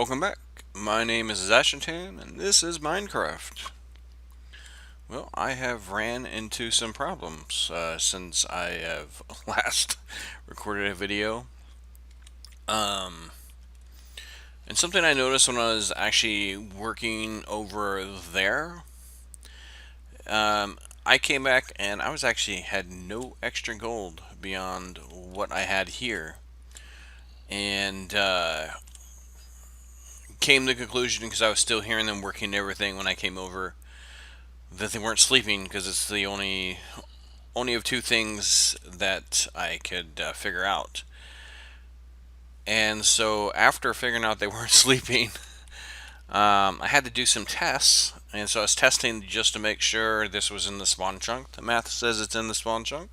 Welcome back. My name is Zezashetan, and this is Minecraft. Well, I have ran into some problems since I have last recorded a video. Um, and something I noticed when I was actually working over there, I came back and I was actually had no extra gold beyond what I had here. And came to the conclusion because I was still hearing them working everything when I came over that they weren't sleeping because it's the only of two things that I could figure out. And so after figuring out they weren't sleeping, I had to do some tests. And so I was testing just to make sure this was in the spawn chunk. The math says it's in the spawn chunk.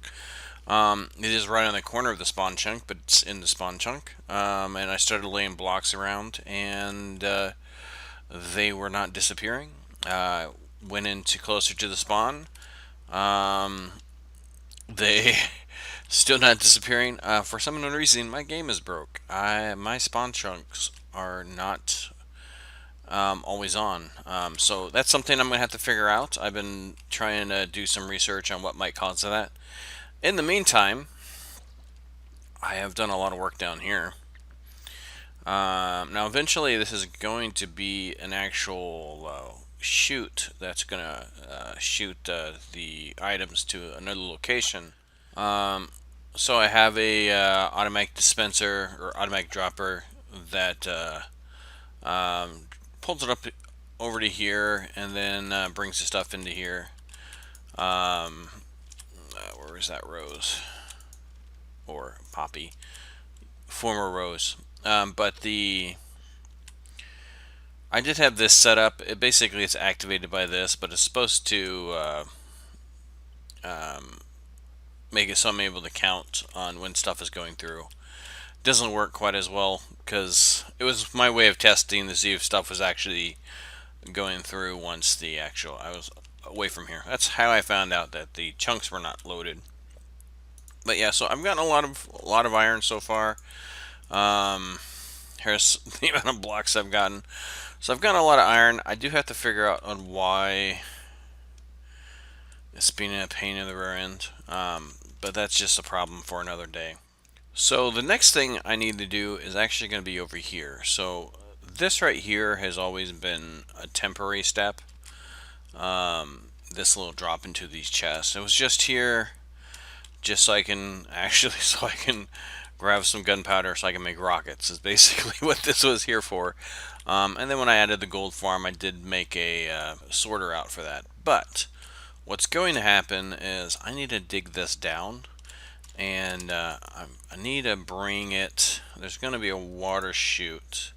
It is right on the corner of the spawn chunk, but it's in the spawn chunk. And I started laying blocks around, and they were not disappearing. Went into closer to the spawn. Um, they still not disappearing. For some unknown reason, my game is broke. My spawn chunks are not always on. So that's something I'm gonna have to figure out. I've been trying to do some research on what might cause that. In the meantime, I have done a lot of work down here. Now, eventually, this is going to be an actual chute that's going to shoot the items to another location. Um, so I have a automatic dispenser or automatic dropper that pulls it up over to here and then brings the stuff into here. Where is that Rose or Poppy? Former Rose. But the I did have this set up. It basically it's activated by this, but it's supposed to make it so I'm able to count on when stuff is going through. Doesn't work quite as well because it was my way of testing to see if stuff was actually going through once the actual I was away from here. That's how I found out that the chunks were not loaded. But yeah, so I've gotten a lot of iron so far. Here's the amount of blocks I've gotten. So I've gotten a lot of iron. I do have to figure out on why it's being a pain in the rear end. But that's just a problem for another day. So the next thing I need to do is actually going to be over here. So this right here has always been a temporary step. This little drop into these chests. It was just here just so I can actually so I can grab some gunpowder so I can make rockets is basically what this was here for. And then when I added the gold farm, I did make a sorter out for that. But what's going to happen is I need to dig this down, and I need to bring it. There's going to be a water chute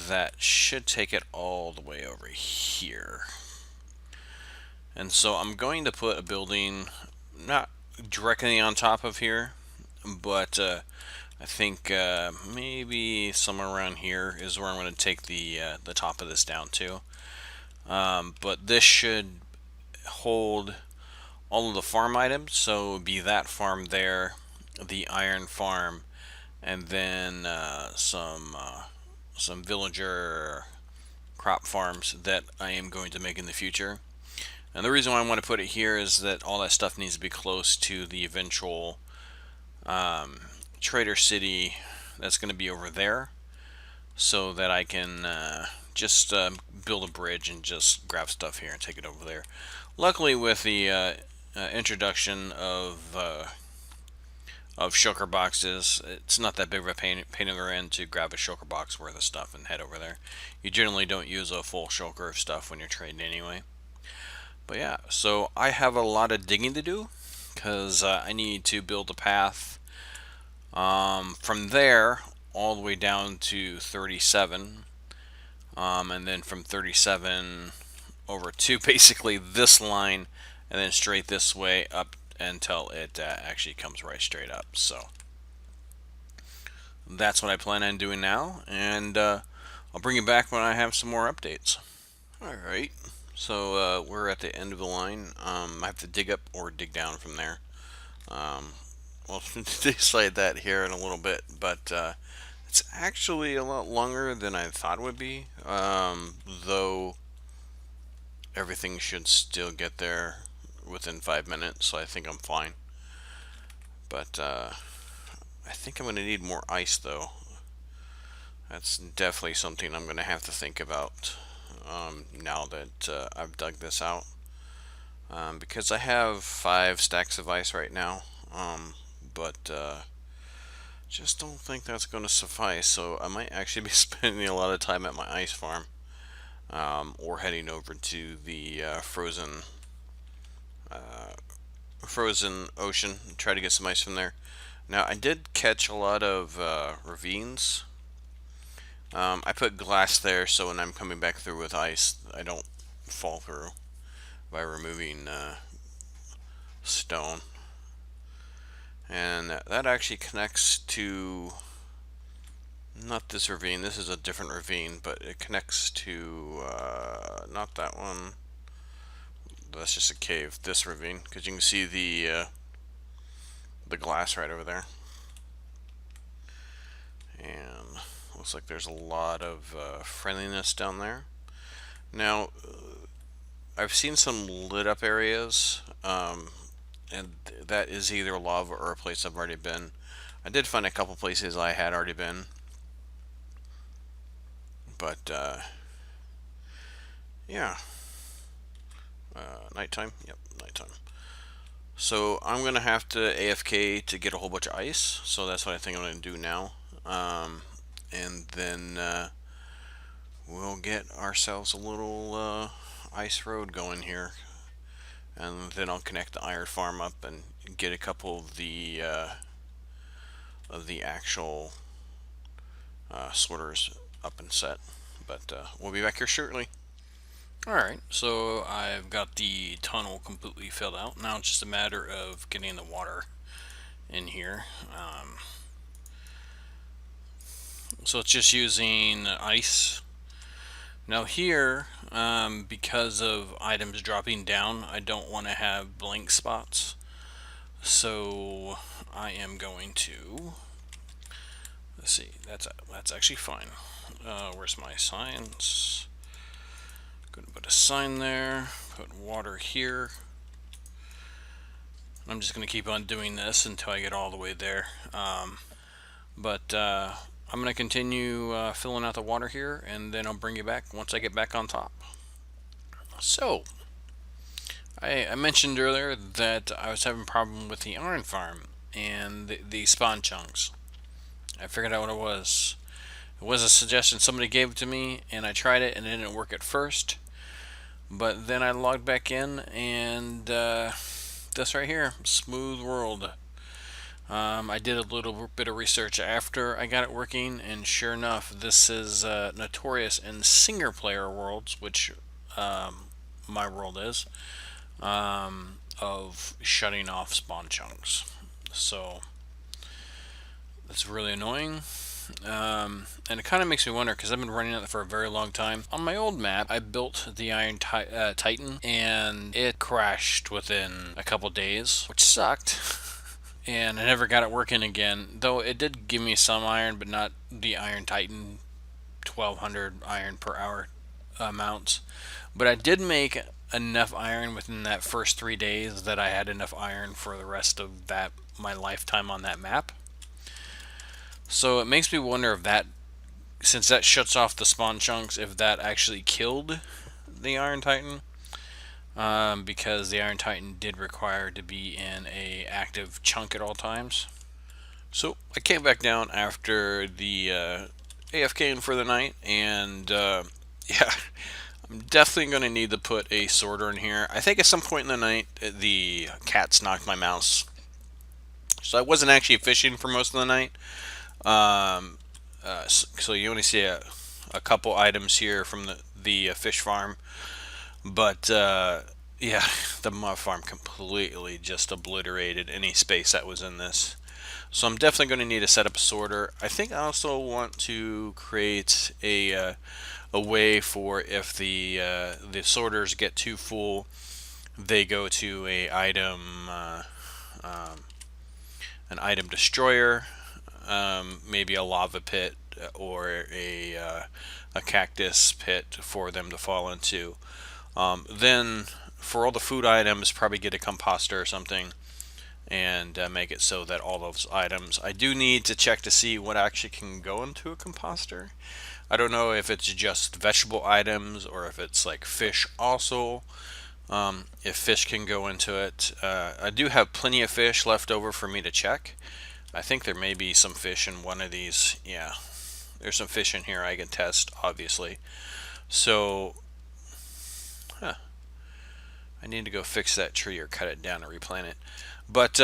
that should take it all the way over here. And so I'm going to put a building not directly on top of here, but I think maybe somewhere around here is where I'm going to take the top of this down to. But this should hold all of the farm items, so it would be that farm there, the iron farm, and then some villager crop farms that I am going to make in the future. And the reason why I want to put it here is that all that stuff needs to be close to the eventual trader city that's going to be over there, so that I can just build a bridge and just grab stuff here and take it over there. Luckily, with the introduction of shulker boxes, it's not that big of a pain in the end to grab a shulker box worth of stuff and head over there. You generally don't use a full shulker of stuff when you're trading anyway. But yeah, so I have a lot of digging to do because I need to build a path from there all the way down to 37, and then from 37 over to basically this line, and then straight this way up until it actually comes right straight up. So that's what I plan on doing now, and I'll bring you back when I have some more updates. Alright, so we're at the end of the line. I have to dig up or dig down from there. We'll decide that here in a little bit, but It's actually a lot longer than I thought it would be, though everything should still get there within 5 minutes, so I think I'm fine. But I think I'm going to need more ice, though. That's definitely something I'm going to have to think about now that I've dug this out. Because I have 5 stacks of ice right now, but just don't think that's going to suffice. So I might actually be spending a lot of time at my ice farm, or heading over to the frozen ocean and try to get some ice from there. Now I did catch a lot of ravines. I put glass there so when I'm coming back through with ice, I don't fall through by removing stone. And that actually connects to, not this ravine, this is a different ravine, but it connects to, not that one, that's just a cave, this ravine, because you can see the glass right over there. And looks like there's a lot of friendliness down there. Now, I've seen some lit up areas, and that is either lava or a place I've already been. I did find a couple places I had already been, but yeah. Nighttime? Yep, nighttime. So I'm gonna have to AFK to get a whole bunch of ice. So that's what I think I'm gonna do now. And then we'll get ourselves a little ice road going here, and then I'll connect the iron farm up and get a couple of the actual sorters up and set. But we'll be back here shortly. Alright, so I've got the tunnel completely filled out. Now it's just a matter of getting the water in here. So it's just using ice. Now here, because of items dropping down, I don't want to have blank spots. So I am going to, let's see, that's actually fine. Where's my signs? Going to put a sign there, put water here. I'm just going to keep on doing this until I get all the way there. But I'm going to continue filling out the water here, and then I'll bring you back once I get back on top. So, I mentioned earlier that I was having a problem with the iron farm and the spawn chunks. I figured out what it was. It was a suggestion somebody gave it to me, and I tried it and it didn't work at first. But then I logged back in, and this right here, Smooth World. I did a little bit of research after I got it working, and sure enough, this is notorious in single player worlds, which my world is, of shutting off spawn chunks. So that's really annoying. And it kind of makes me wonder, because I've been running it for a very long time. On my old map, I built the Iron Titan, and it crashed within a couple days, which sucked. And I never got it working again, though it did give me some iron, but not the Iron Titan 1200 iron per hour amounts. But I did make enough iron within that first 3 days that I had enough iron for the rest of my lifetime on that map. So it makes me wonder if that, since that shuts off the spawn chunks, if that actually killed the Iron Titan. Because the Iron Titan did require to be in a active chunk at all times. So I came back down after the AFKing for the night, and yeah, I'm definitely going to need to put a sorter in here. I think at some point in the night, the cats knocked my mouse, so I wasn't actually fishing for most of the night. So you only see a couple items here from the fish farm, but yeah, the mud farm completely just obliterated any space that was in this. So I'm definitely going to need to set up a sorter. I think I also want to create a way for if the sorters get too full, they go to an item destroyer. maybe a lava pit or a cactus pit for them to fall into. Then for all the food items, probably get a composter or something and make it so that all those items. I do need to check to see what actually can go into a composter. I don't know if it's just vegetable items or if it's like fish also. If fish can go into it, I do have plenty of fish left over for me to check. I think there may be some fish in one of these. Yeah, there's some fish in here I can test, obviously. So, huh, I need to go fix that tree or cut it down and replant it. But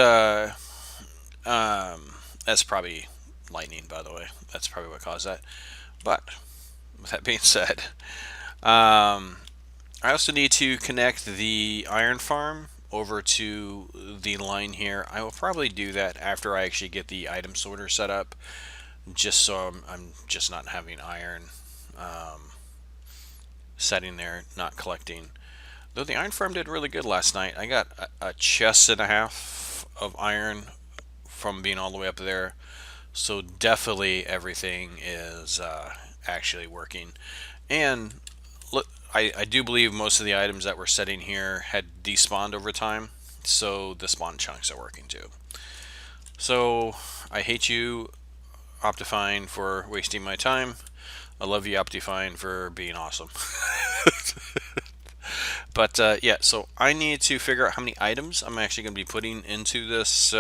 that's probably lightning, by the way. That's probably what caused that. But with that being said, I also need to connect the iron farm over to the line here. I will probably do that after I actually get the item sorter set up, just so I'm just not having iron setting there, not collecting. Though the iron farm did really good last night. I got a chest and a half of iron from being all the way up there. So definitely everything is actually working. And look, I do believe most of the items that we're setting here had despawned over time. So the spawn chunks are working too. So I hate you, Optifine, for wasting my time. I love you, Optifine, for being awesome. But yeah, so I need to figure out how many items I'm actually going to be putting into this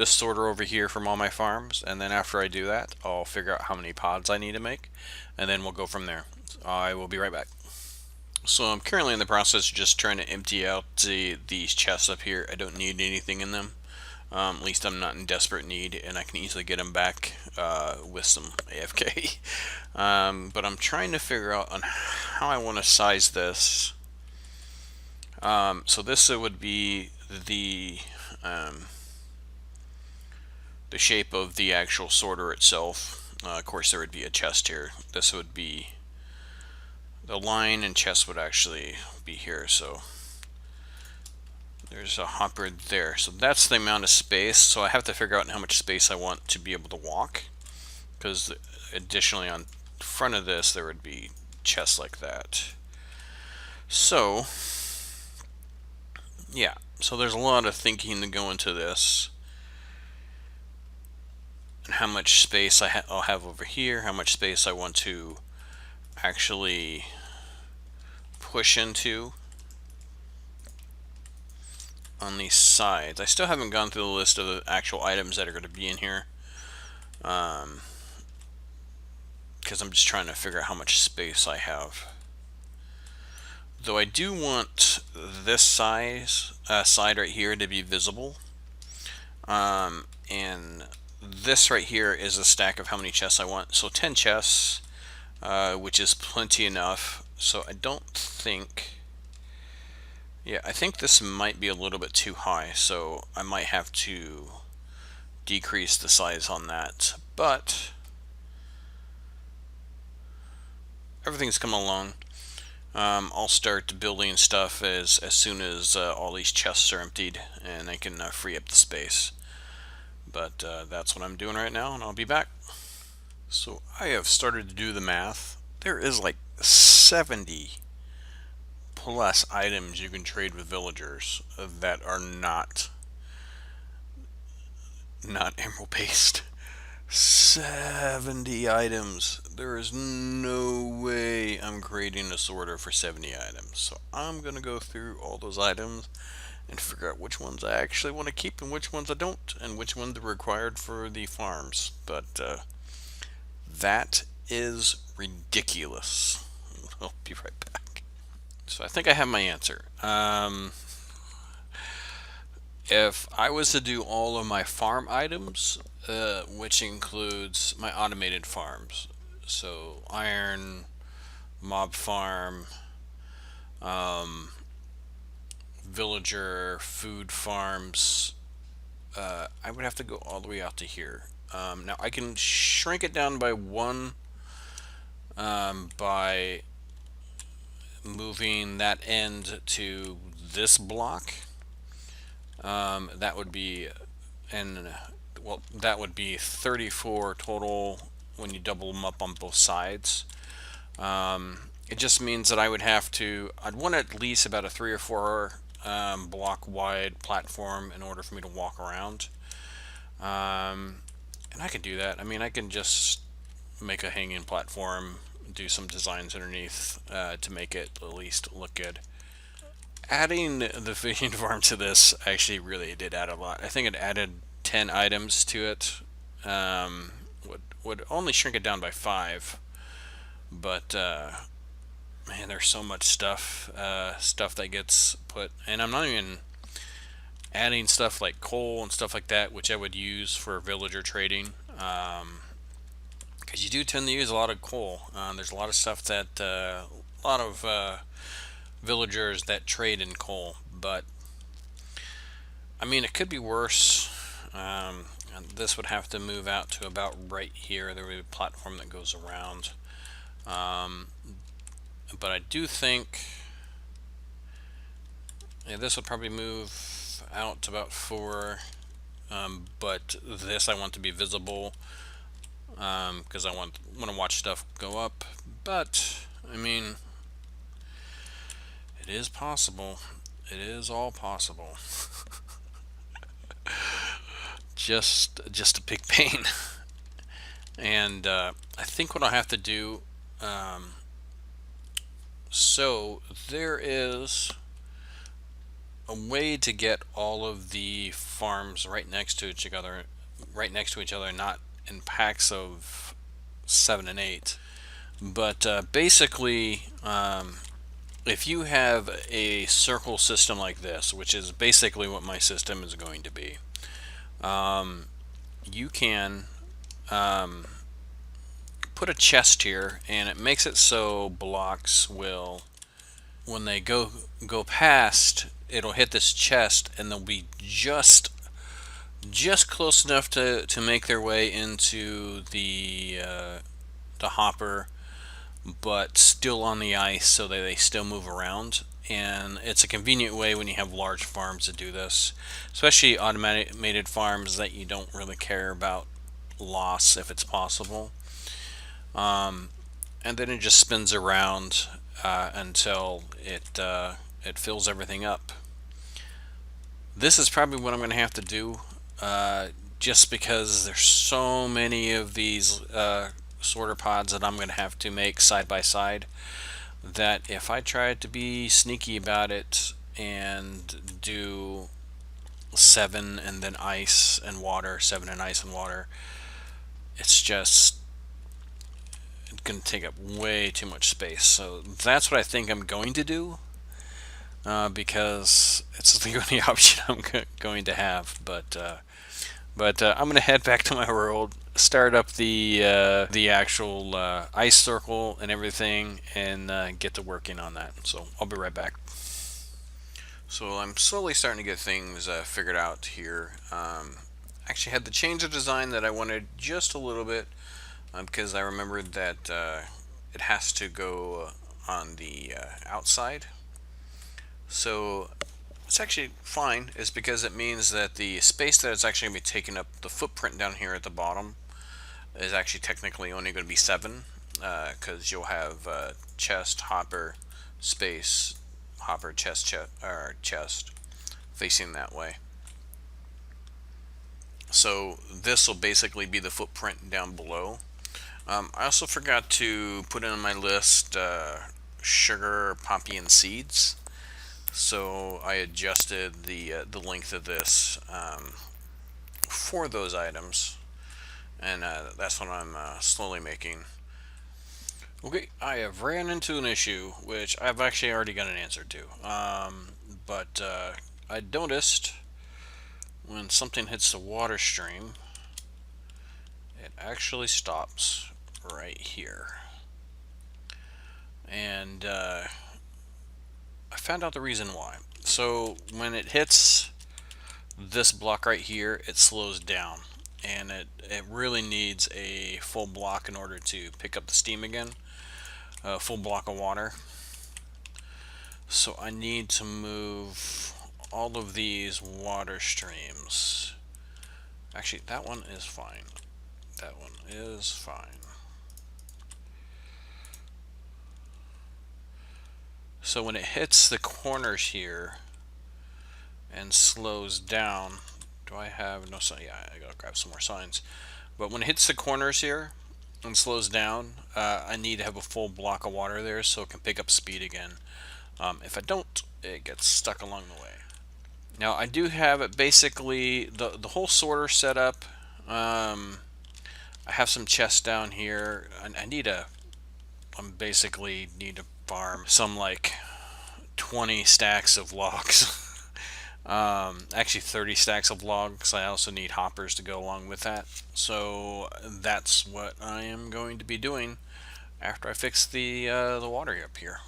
sorter over here from all my farms, and then after I do that, I'll figure out how many pods I need to make, and then we'll go from there. I will be right back. So I'm currently in the process of just trying to empty out these chests up here. I don't need anything in them. At least I'm not in desperate need, and I can easily get them back with some AFK. But I'm trying to figure out on how I want to size this. So this would be the shape of the actual sorter itself. Of course, there would be a chest here. This would be the line, and chest would actually be here. So there's a hopper there. So that's the amount of space. So I have to figure out how much space I want to be able to walk, because additionally on front of this there would be chests like that. So yeah, so there's a lot of thinking to go into this, and how much space I'll have over here, how much space I want to actually push into on these sides. I still haven't gone through the list of the actual items that are going to be in here, because I'm just trying to figure out how much space I have. Though I do want this side right here to be visible, and this right here is a stack of how many chests I want. So 10 chests, which is plenty enough. So I don't think, yeah, I think this might be a little bit too high, so I might have to decrease the size on that. But everything's coming along. I'll start building stuff as soon as all these chests are emptied and I can free up the space. But that's what I'm doing right now, and I'll be back. So I have started to do the math. There is like 70 plus items you can trade with villagers that are not emerald based. 70 items. There is no way I'm creating a sorter for 70 items. So I'm going to go through all those items and figure out which ones I actually want to keep and which ones I don't, and which ones are required for the farms. But that is ridiculous. I'll be right back. So I think I have my answer. If I was to do all of my farm items, which includes my automated farms, so iron, mob farm, villager, food farms, I would have to go all the way out to here. Now I can shrink it down by one by moving that end to this block. That would be, and well, that would be 34 total when you double them up on both sides. It just means that I'd want at least about a 3 or 4 block wide platform in order for me to walk around. And I could do that. I mean, I can just make a hanging platform, do some designs underneath to make it at least look good. Adding the fishing farm to this actually really did add a lot. I think it added 10 items to it. Would only shrink it down by 5, but man, there's so much stuff that gets put, and I'm not even adding stuff like coal and stuff like that, which I would use for villager trading. Because you do tend to use a lot of coal. There's a lot of stuff that a lot of villagers that trade in coal, but I mean it could be worse. And this would have to move out to about right here. There would be a platform that goes around. But I do think, yeah, this would probably move out to about 4. But this I want to be visible because I want to watch stuff go up. But I mean, it is possible. It is all possible. just a big pain. And I think what I'll have to do. So there is a way to get all of the farms right next to each other, not in packs of 7 and 8. But basically, if you have a circle system like this, which is basically what my system is going to be, you can put a chest here, and it makes it so blocks will, when they go past, it'll hit this chest, and they'll be just close enough to make their way into the hopper, but still on the ice, so that they still move around. And it's a convenient way when you have large farms to do this, especially automated farms that you don't really care about loss if it's possible. And then it just spins around until it fills everything up. This is probably what I'm going to have to do, just because there's so many of these sorter pods that I'm going to have to make side by side, that if I try to be sneaky about it and do 7 and then ice and water, 7 and ice and water, it's just going to take up way too much space. So that's what I think I'm going to do, because it's the only option I'm going to have. But I'm going to head back to my world, start up the actual ice circle and everything, and get to working on that. So I'll be right back. So I'm slowly starting to get things figured out here. Actually had to change the design that I wanted just a little bit, because I remembered that it has to go on the outside. So it's actually fine, is because it means that the space that it's actually going to be taking up, the footprint down here at the bottom, is actually technically only going to be 7, because you'll have chest, hopper, space, hopper, chest facing that way. So this will basically be the footprint down below. I also forgot to put in my list sugar, poppy, and seeds. So I adjusted the length of this for those items, and that's what I'm slowly making. Okay, I have ran into an issue which I've actually already got an answer to, but I noticed when something hits the water stream, it actually stops right here. And I found out the reason why. So when it hits this block right here, it slows down, and it really needs a full block in order to pick up the steam again, a full block of water. So I need to move all of these water streams Actually, that one is fine. That one is fine. So when it hits the corners here and slows down, do I have no sign? Yeah, I gotta grab some more signs. But when it hits the corners here and slows down, I need to have a full block of water there so it can pick up speed again. If I don't, it gets stuck along the way. Now I do have it basically the whole sorter set up. I have some chests down here. I need a. I basically need to farm some like 20 stacks of logs. Actually 30 stacks of logs. I also need hoppers to go along with that. So that's what I am going to be doing after I fix the water up here.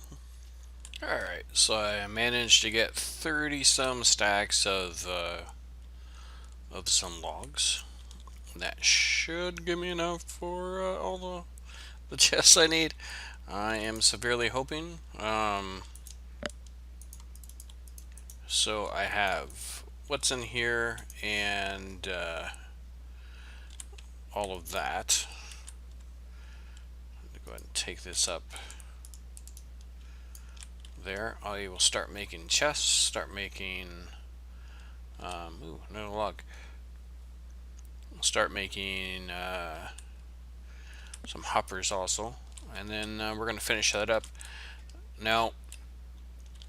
Alright, so I managed to get 30 some stacks of some logs. That should give me enough for all the chests I need. I am severely hoping. So I have what's in here and all of that. Go ahead and take this up there. I will start making chests, start making ooh, no log. I'll start making some hoppers also, and then we're going to finish that up. Now,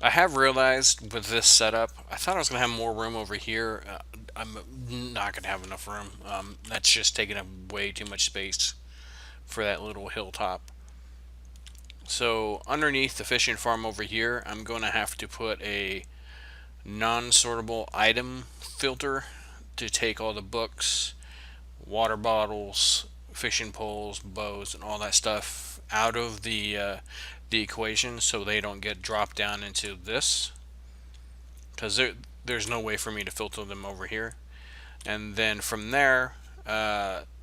I have realized with this setup, I thought I was going to have more room over here. I'm not going to have enough room. That's just taking up way too much space for that little hilltop. So underneath the fishing farm over here, I'm going to have to put a non-sortable item filter to take all the books, water bottles, fishing poles, bows, and all that stuff out of the equation, so they don't get dropped down into this, because there's no way for me to filter them over here. And then from there,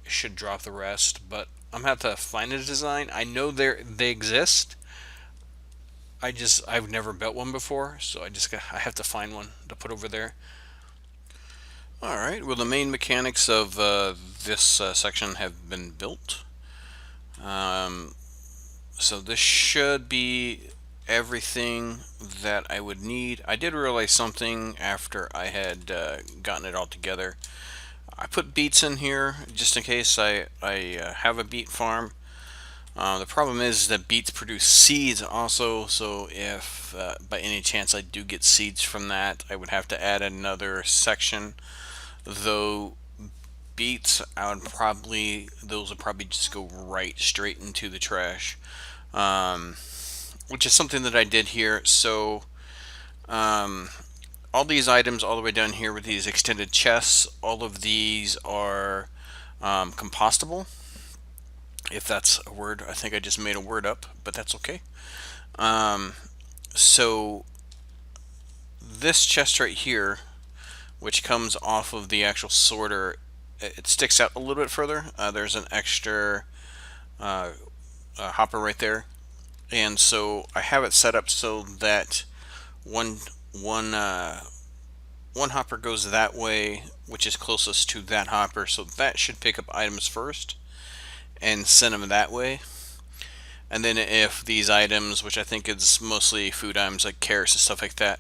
should drop the rest. But I'm gonna have to find a design. I know they exist. I've never built one before, so I have to find one to put over there. All right. Well, the main mechanics of this section have been built. So this should be everything that I would need. I did realize something after I had gotten it all together. I put beets in here just in case I have a beet farm. The problem is that beets produce seeds also, so if by any chance I do get seeds from that, I would have to add another section. Though beets, those would probably just go right straight into the trash, which is something that I did here. So all these items all the way down here with these extended chests, all of these are compostable. If that's a word, I think I just made a word up, but that's okay. So this chest right here, which comes off of the actual sorter, it sticks out a little bit further. There's an extra hopper right there, and so I have it set up so that one one one hopper goes that way, which is closest to that hopper, so that should pick up items first and send them that way. And then if these items, which I think is mostly food items like carrots and stuff like that,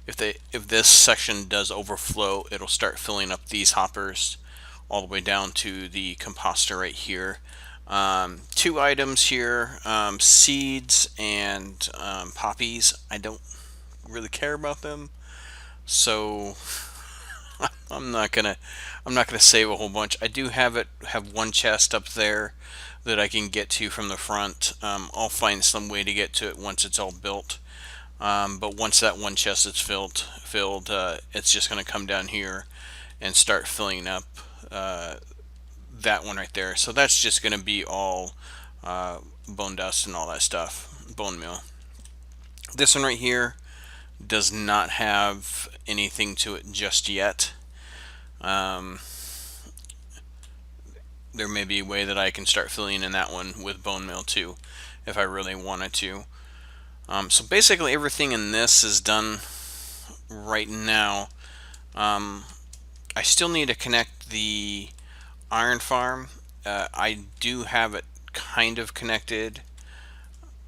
if this section does overflow, it'll start filling up these hoppers all the way down to the composter right here. Two items here, seeds and poppies. I don't really care about them, so I'm not gonna save a whole bunch. I do have one chest up there that I can get to from the front. I'll find some way to get to it once it's all built. But once that one chest is filled, it's just going to come down here and start filling up that one right there. So that's just going to be all bone dust and all that stuff, bone meal. This one right here does not have anything to it just yet. There may be a way that I can start filling in that one with bone meal too, if I really wanted to. So basically everything in this is done right now. I still need to connect the iron farm. I do have it kind of connected.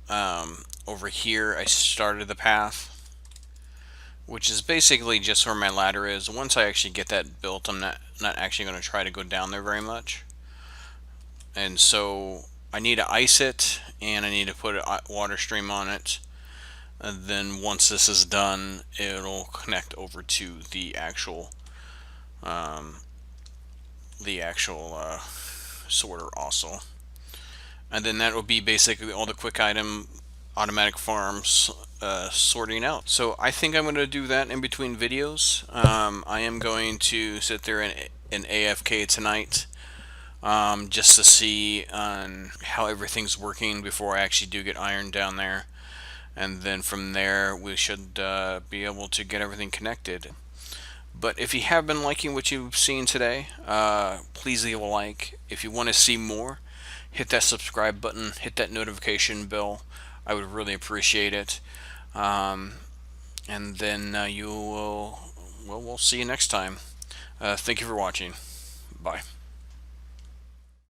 Over here, I started the path, which is basically just where my ladder is. Once I actually get that built, I'm not actually going to try to go down there very much. And so I need to ice it, and I need to put a water stream on it. And then once this is done, it'll connect over to um, the actual sorter also. And then that will be basically all the quick item automatic farms sorting out. So I think I'm going to do that in between videos. I am going to sit there in AFK tonight, just to see on how everything's working before I actually do get iron down there. And then from there we should be able to get everything connected. But if you have been liking what you've seen today, please leave a like. If you want to see more, hit that subscribe button, hit that notification bell. I would really appreciate it. Um, and then you will, well, we'll see you next time. Thank you for watching. Bye.